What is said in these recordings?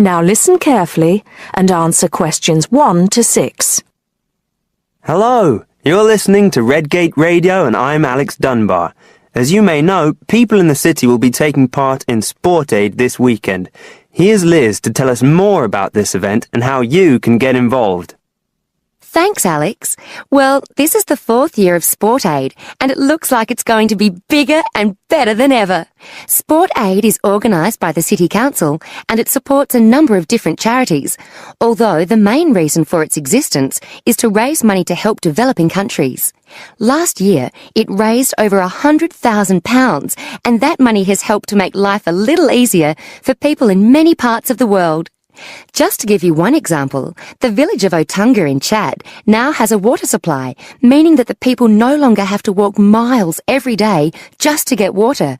Now listen carefully and answer questions 1 to 6. Hello, you're listening to Redgate Radio and I'm Alex Dunbar. As you may know, people in the city will be taking part in Sport Aid this weekend. Here's Liz to tell us more about this event and how you can get involved. Thanks, Alex. Well, this is the 4th year of Sport Aid, and it looks like it's going to be bigger and better than ever. Sport Aid is organised by the City Council, and it supports a number of different charities, although the main reason for its existence is to raise money to help developing countries. Last year, it raised over £100,000, and that money has helped to make life a little easier for people in many parts of the world. Just to give you one example, the village of Otunga in Chad now has a water supply, meaning that the people no longer have to walk miles every day just to get water.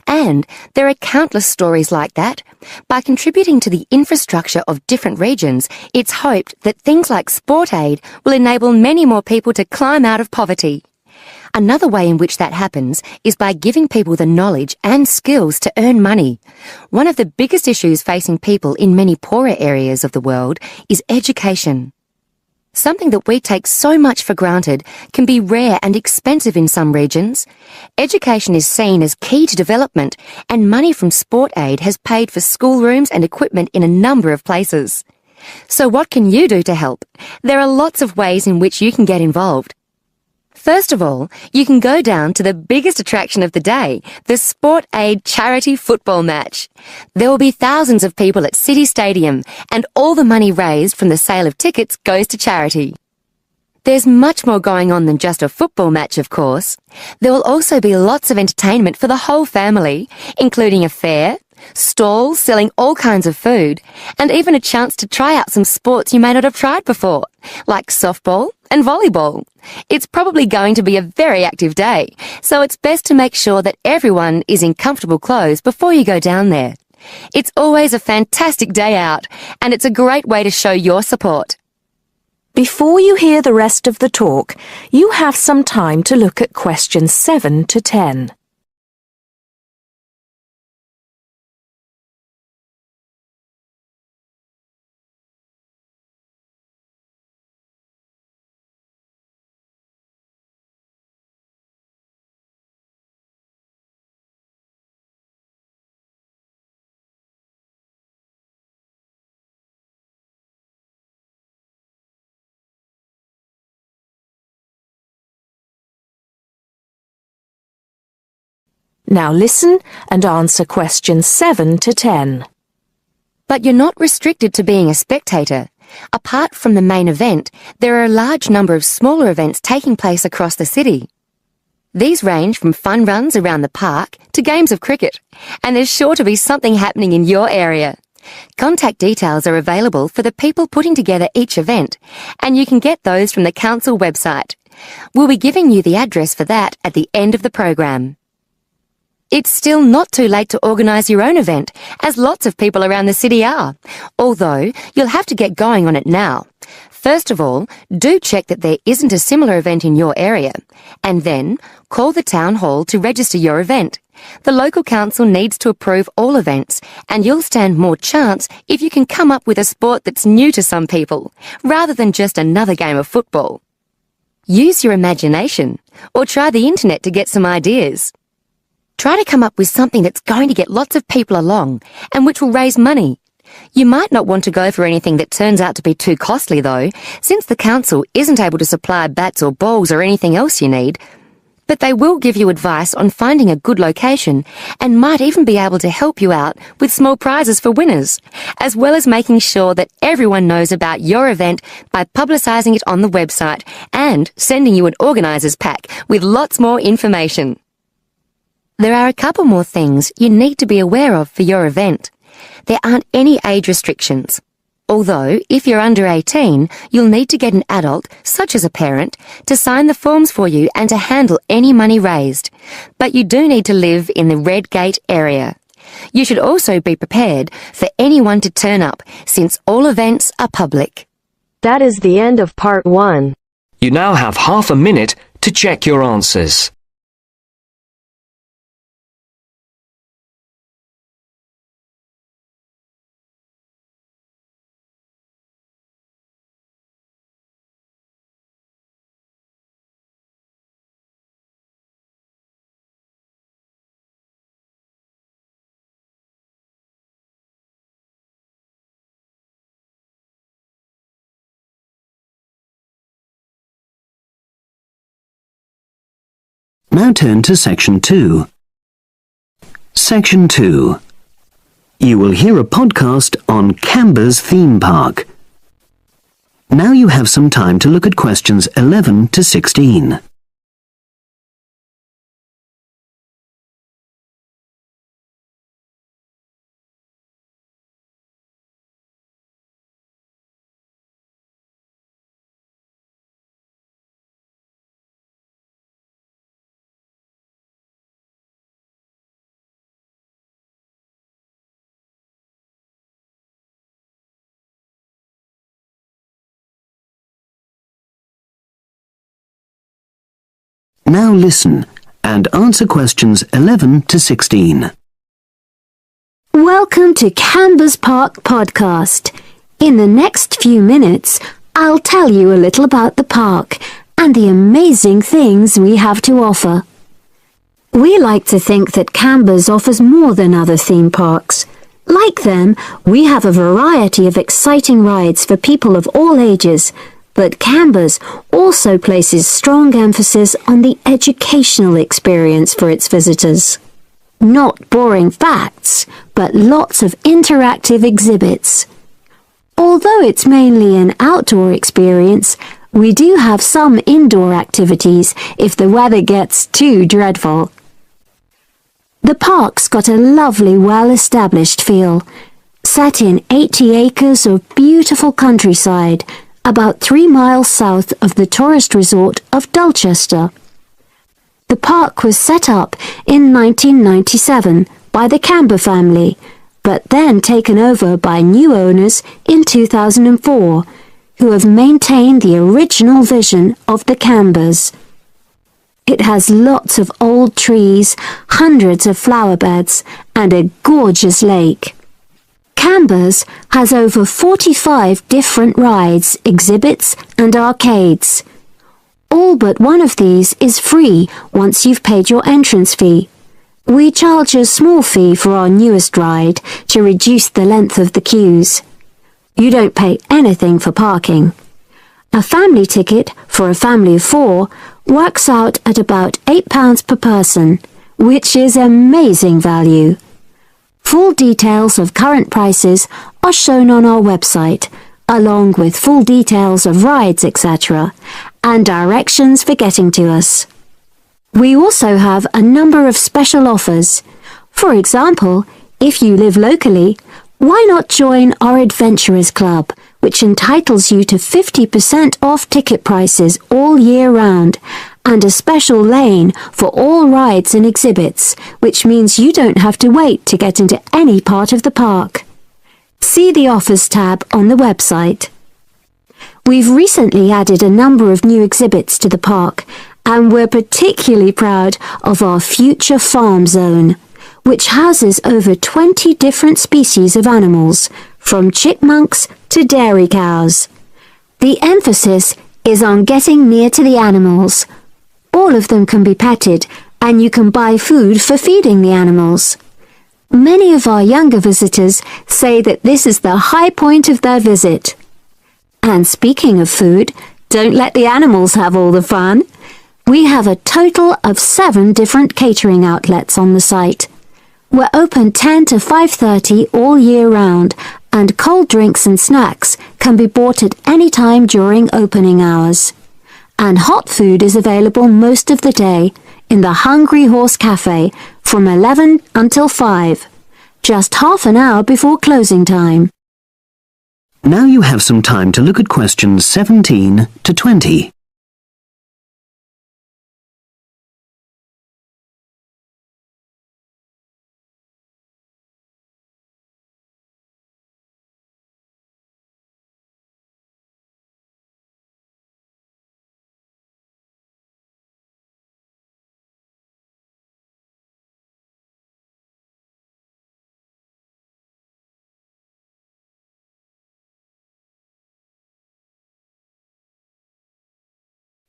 And there are countless stories like that. By contributing to the infrastructure of different regions, it's hoped that things like Sport Aid will enable many more people to climb out of poverty. Another way in which that happens is by giving people the knowledge and skills to earn money. One of the biggest issues facing people in many poorer areas of the world is education. Something that we take so much for granted can be rare and expensive in some regions. Education is seen as key to development, and money from Sport Aid has paid for schoolrooms and equipment in a number of places. So what can you do to help? There are lots of ways in which you can get involved. First of all, you can go down to the biggest attraction of the day, the Sport Aid charity football match. There will be thousands of people at City Stadium, and all the money raised from the sale of tickets goes to charity. There's much more going on than just a football match, of course. There will also be lots of entertainment for the whole family, including a fair, stalls selling all kinds of food, and even a chance to try out some sports you may not have tried before, like softball and volleyball. It's probably going to be a very active day, so it's best to make sure that everyone is in comfortable clothes before you go down there. It's always a fantastic day out, and it's a great way to show your support. Before you hear the rest of the talk, you have some time to look at questions 7 to 10. Now listen and answer questions 7 to 10. But you're not restricted to being a spectator. Apart from the main event, there are a large number of smaller events taking place across the city. These range from fun runs around the park to games of cricket, and there's sure to be something happening in your area. Contact details are available for the people putting together each event, and you can get those from the council website. We'll be giving you the address for that at the end of the program. It's still not too late to organise your own event, as lots of people around the city are, although you'll have to get going on it now. First of all, do check that there isn't a similar event in your area, and then call the town hall to register your event. The local council needs to approve all events, and you'll stand more chance if you can come up with a sport that's new to some people, rather than just another game of football. Use your imagination, or try the internet to get some ideas. Try to come up with something that's going to get lots of people along, and which will raise money. You might not want to go for anything that turns out to be too costly, though, since the council isn't able to supply bats or balls or anything else you need. But they will give you advice on finding a good location, and might even be able to help you out with small prizes for winners, as well as making sure that everyone knows about your event by publicising it on the website and sending you an organiser's pack with lots more information. There are a couple more things you need to be aware of for your event. There aren't any age restrictions. Although, if you're under 18, you'll need to get an adult, such as a parent, to sign the forms for you and to handle any money raised. But you do need to live in the Redgate area. You should also be prepared for anyone to turn up, since all events are public. That is the end of part 1. You now have half a minute to check your answers. Now turn to Section 2. Section 2. You will hear a podcast on Canberra's theme park. Now you have some time to look at questions 11 to 16. Now listen and answer questions 11 to 16. Welcome to Canberra's Park podcast. In the next few minutes, I'll tell you a little about the park and the amazing things we have to offer. We like to think that Canberra's offers more than other theme parks. Like them, we have a variety of exciting rides for people of all ages, but Canberra's also places strong emphasis on the educational experience for its visitors. Not boring facts, but lots of interactive exhibits. Although it's mainly an outdoor experience, we do have some indoor activities if the weather gets too dreadful. The park's got a lovely, well-established feel, set in 80 acres of beautiful countryside, about 3 miles south of the tourist resort of Dulchester. The park was set up in 1997 by the Canberra family, but then taken over by new owners in 2004, who have maintained the original vision of the Canberras. It has lots of old trees, hundreds of flower beds, and a gorgeous lake. Canberra's has over 45 different rides, exhibits, and arcades. All but one of these is free once you've paid your entrance fee. We charge a small fee for our newest ride to reduce the length of the queues. You don't pay anything for parking. A family ticket for a family of 4 works out at about £8 per person, which is amazing value. Full details of current prices are shown on our website, along with full details of rides, etc., and directions for getting to us. We also have a number of special offers. For example, if you live locally, why not join our Adventurers Club, which entitles you to 50% off ticket prices all year round, and a special lane for all rides and exhibits, which means you don't have to wait to get into any part of the park. See the Offers tab on the website. We've recently added a number of new exhibits to the park, and we're particularly proud of our Future Farm Zone, which houses over 20 different species of animals, from chipmunks to dairy cows. The emphasis is on getting near to the animals. All of them can be petted, and you can buy food for feeding the animals. Many of our younger visitors say that this is the high point of their visit. And speaking of food, don't let the animals have all the fun. We have a total of 7 different catering outlets on the site. We're open 10 to 5:30 all year round, and cold drinks and snacks can be bought at any time during opening hours. And hot food is available most of the day in the Hungry Horse Cafe from 11 until 5, just half an hour before closing time. Now you have some time to look at questions 17 to 20.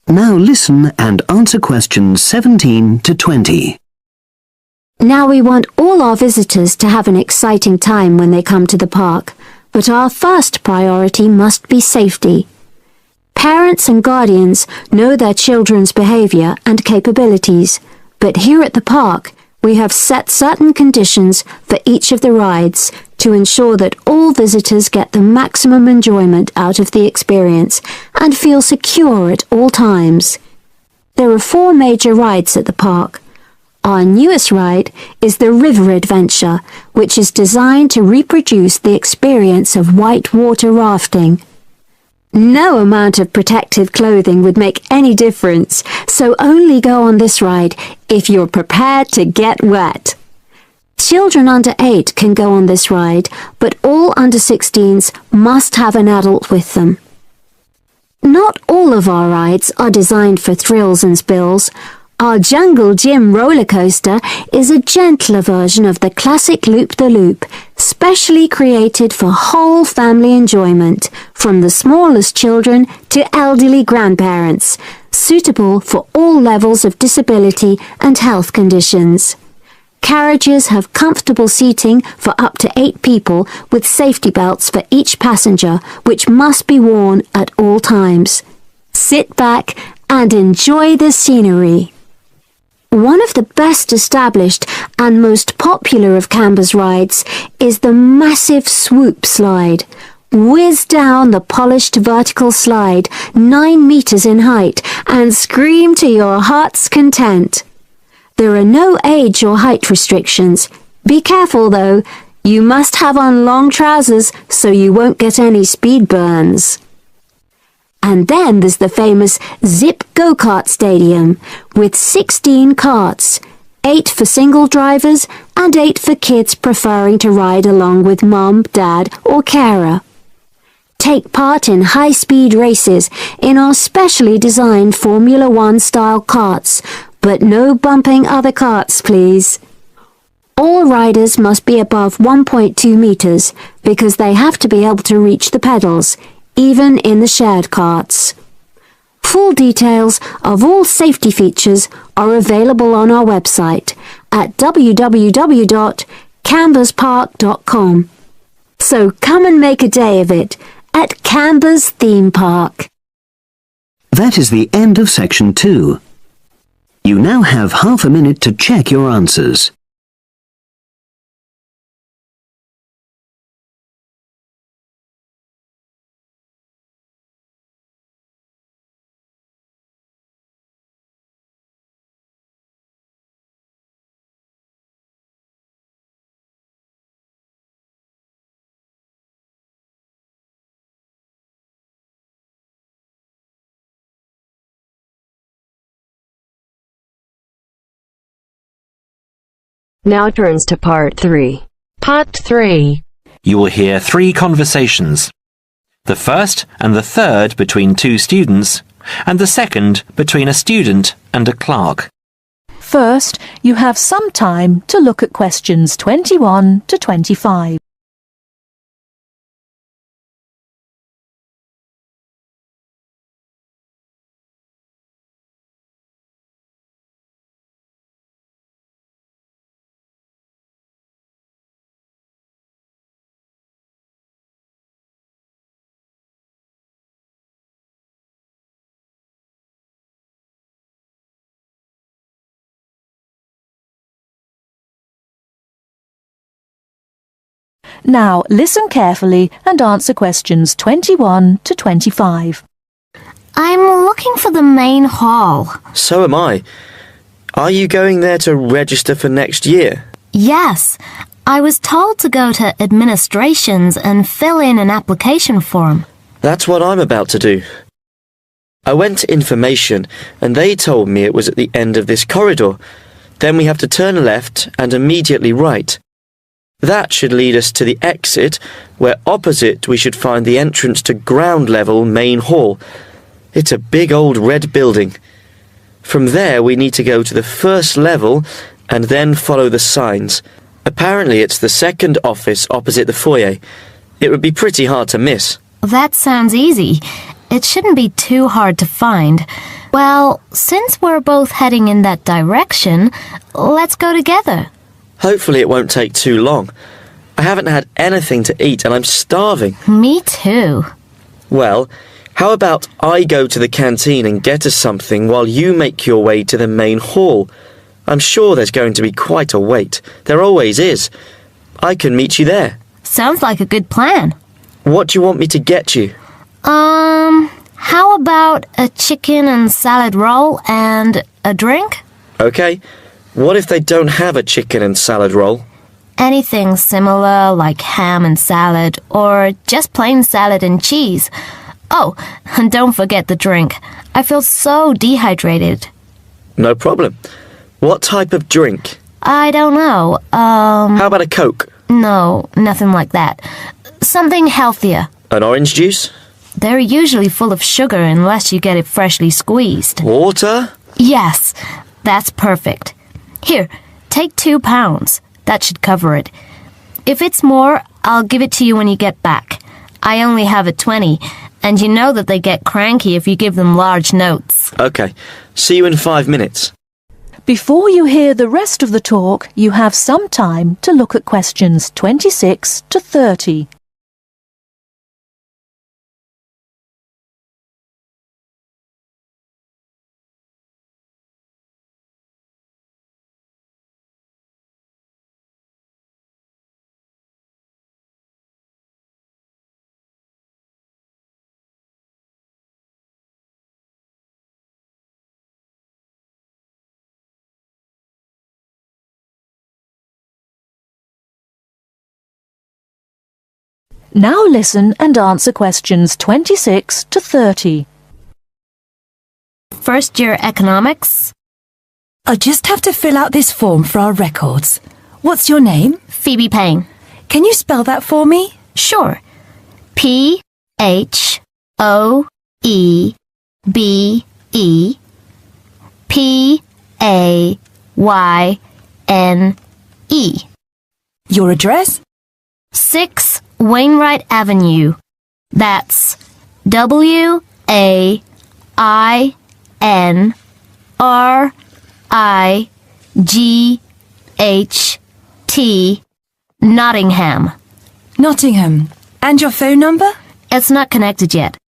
Now listen and answer questions 17 to 20. Now we want all our visitors to have an exciting time when they come to the park, but our first priority must be safety. Parents and guardians know their children's behaviour and capabilities, but here at the park, we have set certain conditions for each of the rides to ensure that all visitors get the maximum enjoyment out of the experience and feel secure at all times. There are 4 major rides at the park. Our newest ride is the River Adventure, which is designed to reproduce the experience of whitewater rafting. No amount of protective clothing would make any difference, so only go on this ride if you're prepared to get wet. Children under 8 can go on this ride, but all under 16s must have an adult with them. Not all of our rides are designed for thrills and spills. Our Jungle Gym roller coaster is a gentler version of the classic Loop-the-Loop, specially created for whole family enjoyment, from the smallest children to elderly grandparents, suitable for all levels of disability and health conditions. Carriages have comfortable seating for up to 8 people with safety belts for each passenger, which must be worn at all times. Sit back and enjoy the scenery. One of the best established and most popular of Canberra's rides is the massive swoop slide. Whiz down the polished vertical slide 9 meters in height and scream to your heart's content. There are no age or height restrictions. Be careful though, you must have on long trousers so you won't get any speed burns. And then there's the famous Zip Go-Kart Stadium with 16 karts, 8 for single drivers and 8 for kids preferring to ride along with mum, dad or carer. Take part in high-speed races in our specially designed Formula One style karts, but no bumping other karts, please. All riders must be above 1.2 meters because they have to be able to reach the pedals, even in the shared karts. Full details of all safety features are available on our website at www.camberspark.com. So come and make a day of it at Canberra's Theme Park. That is the end of section 2. You now have half a minute to check your answers. Now turns to part 3. Part 3. You will hear 3 conversations. The first and the third between 2 students, and the second between a student and a clerk. First, you have some time to look at questions 21 to 25. Now listen carefully and answer questions 21 to 25. I'm looking for the main hall. So am I. Are you going there to register for next year? Yes. I was told to go to administrations and fill in an application form. That's what I'm about to do. I went to information and they told me it was at the end of this corridor. Then we have to turn left and immediately right. That should lead us to the exit, where opposite we should find the entrance to ground level main hall. It's a big old red building. From there we need to go to the first level and then follow the signs. Apparently it's the second office opposite the foyer. It would be pretty hard to miss. That sounds easy. It shouldn't be too hard to find. Well, since we're both heading in that direction, let's go together. Hopefully it won't take too long. I haven't had anything to eat and I'm starving. Me too. Well, How about I go to the canteen and get us something while you make your way to the main hall? I'm sure there's going to be quite a wait. There always is. I can meet you there. Sounds like a good plan. What do you want me to get you? How about a chicken and salad roll and a drink? Okay. What if they don't have a chicken and salad roll? Anything similar like ham and salad or just plain salad and cheese. Oh, and don't forget the drink. I feel so dehydrated. No problem. What type of drink? I don't know. How about a Coke? No, nothing like that. Something healthier. An orange juice? They're usually full of sugar unless you get it freshly squeezed. Water? Yes, that's perfect. Here, take £2. That should cover it. If it's more, I'll give it to you when you get back. I only have a 20, and you know that they get cranky if you give them large notes. Okay. See you in 5 minutes. Before you hear the rest of the talk, you have some time to look at questions 26 to 30. Now listen and answer questions 26 to 30. First year economics. I just have to fill out this form for our records. What's your name? Phoebe Payne. Can you spell that for me? Sure. P-H-O-E-B-E-P-A-Y-N-E. Your address? 6 Wainwright Avenue. That's W-A-I-N-R-I-G-H-T, Nottingham. Nottingham. And your phone number? It's not connected yet.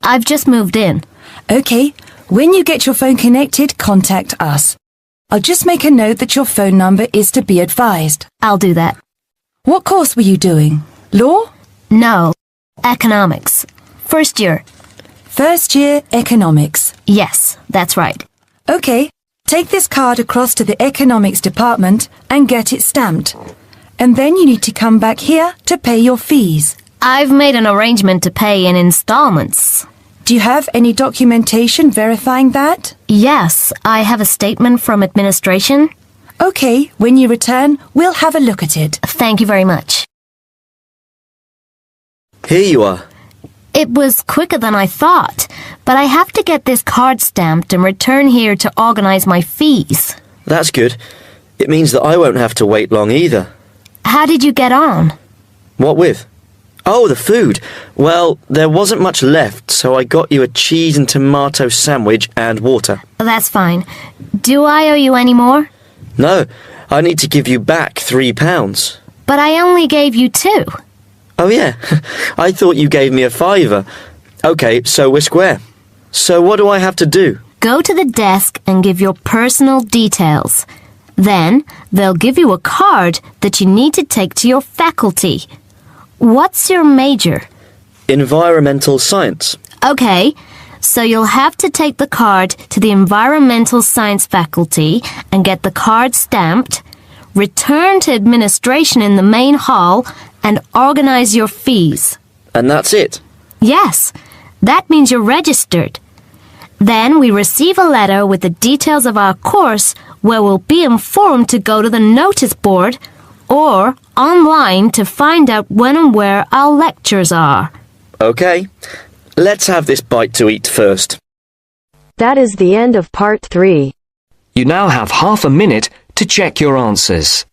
I've just moved in. Okay. When you get your phone connected, contact us. I'll just make a note that your phone number is to be advised. I'll do that. What course were you doing? Law? No. Economics. First year. First year economics. Yes, that's right. Okay. Take this card across to the economics department and get it stamped. And then you need to come back here to pay your fees. I've made an arrangement to pay in installments. Do you have any documentation verifying that? Yes, I have a statement from administration. Okay, when you return, we'll have a look at it. Thank you very much. Here you are. It was quicker than I thought, but I have to get this card stamped and return here to organize my fees. That's good. It means that I won't have to wait long either. How did you get on? What with? Oh, the food. Well, there wasn't much left, so I got you a cheese and tomato sandwich and water. That's fine. Do I owe you any more? No, I need to give you back £3. But I only gave you 2. Oh yeah, I thought you gave me a £5. Okay, so we're square. So what do I have to do? Go to the desk and give your personal details. Then they'll give you a card that you need to take to your faculty. What's your major? Environmental science. Okay, so you'll have to take the card to the environmental science faculty and get the card stamped, return to administration in the main hall, and organize your fees. And that's it? Yes, that means you're registered. Then we receive a letter with the details of our course where we'll be informed to go to the notice board or online to find out when and where our lectures are. Okay, let's have this bite to eat first. That is the end of part 3. You now have half a minute to check your answers.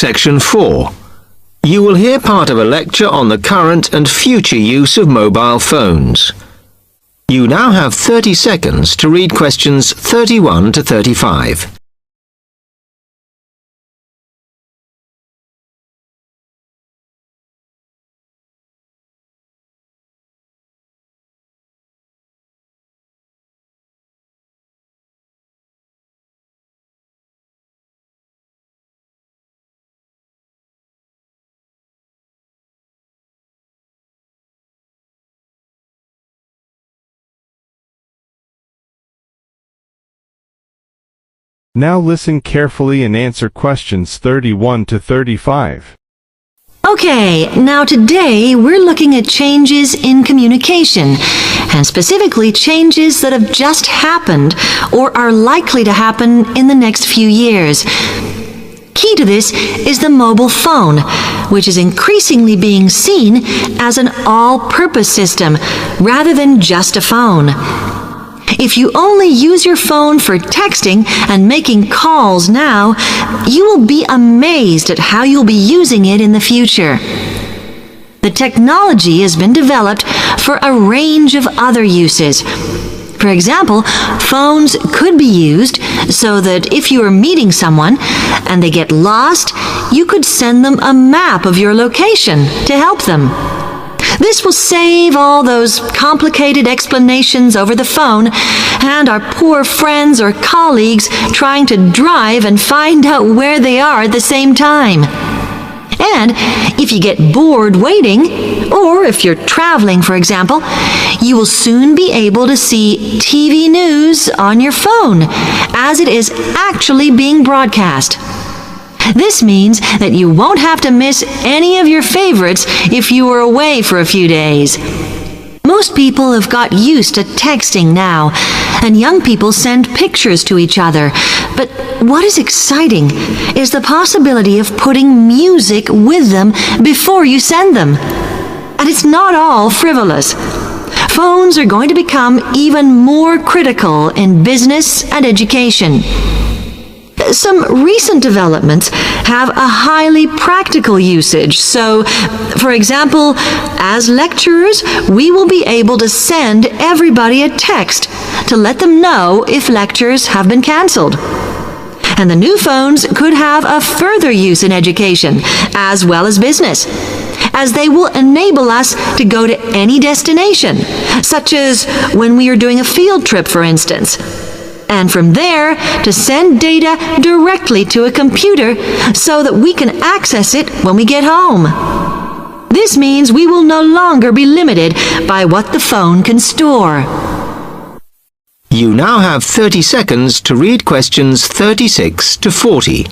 Section 4. You will hear part of a lecture on the current and future use of mobile phones. You now have 30 seconds to read questions 31 to 35. Now listen carefully and answer questions 31 to 35. Okay, now today we're looking at changes in communication, and specifically changes that have just happened or are likely to happen in the next few years. Key to this is the mobile phone, which is increasingly being seen as an all-purpose system rather than just a phone. If you only use your phone for texting and making calls now, you will be amazed at how you'll be using it in the future. The technology has been developed for a range of other uses. For example, phones could be used so that if you are meeting someone and they get lost, you could send them a map of your location to help them. This will save all those complicated explanations over the phone and our poor friends or colleagues trying to drive and find out where they are at the same time. And if you get bored waiting, or if you're traveling, for example, you will soon be able to see TV news on your phone as it is actually being broadcast. This means that you won't have to miss any of your favorites if you were away for a few days. Most people have got used to texting now, and young people send pictures to each other. But what is exciting is the possibility of putting music with them before you send them. And it's not all frivolous. Phones are going to become even more critical in business and education. Some recent developments have a highly practical usage. So, for example, as lecturers, we will be able to send everybody a text to let them know if lectures have been canceled. And the new phones could have a further use in education, as well as business, as they will enable us to go to any destination, such as when we are doing a field trip, for instance. And from there, to send data directly to a computer so that we can access it when we get home. This means we will no longer be limited by what the phone can store. You now have 30 seconds to read questions 36 to 40.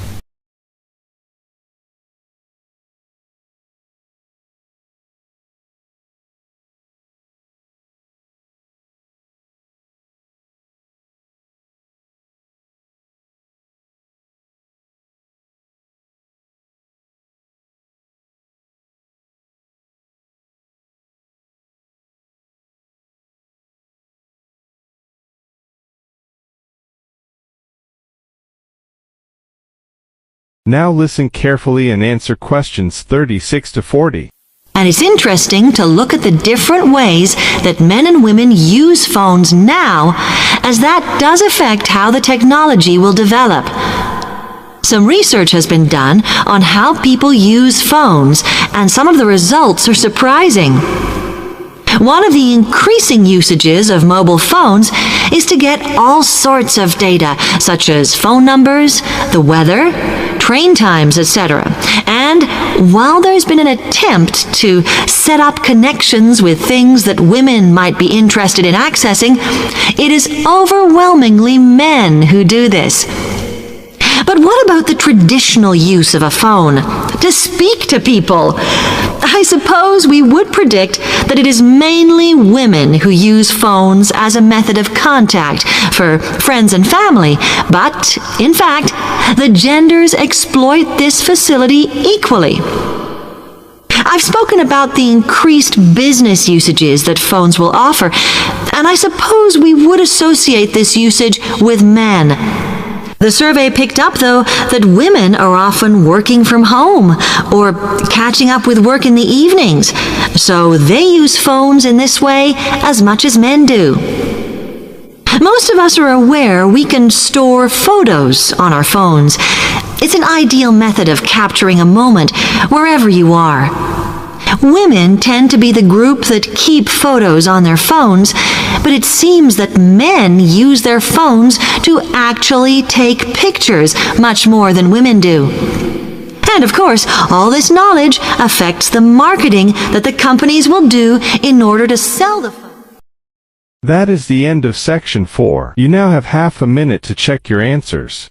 Now listen carefully and answer questions 36 to 40. And it's interesting to look at the different ways that men and women use phones now, as that does affect how the technology will develop. Some research has been done on how people use phones, and some of the results are surprising. One of the increasing usages of mobile phones is to get all sorts of data, such as phone numbers, the weather, train times, etc. And while there's been an attempt to set up connections with things that women might be interested in accessing, it is overwhelmingly men who do this. But what about the traditional use of a phone? To speak to people? I suppose we would predict that it is mainly women who use phones as a method of contact for friends and family. But, in fact, the genders exploit this facility equally. I've spoken about the increased business usages that phones will offer, and I suppose we would associate this usage with men. The survey picked up, though, that women are often working from home or catching up with work in the evenings, so they use phones in this way as much as men do. Most of us are aware we can store photos on our phones. It's an ideal method of capturing a moment wherever you are. Women tend to be the group that keep photos on their phones, but it seems that men use their phones to actually take pictures much more than women do. And of course, all this knowledge affects the marketing that the companies will do in order to sell the phone. That is the end of section 4. You now have half a minute to check your answers.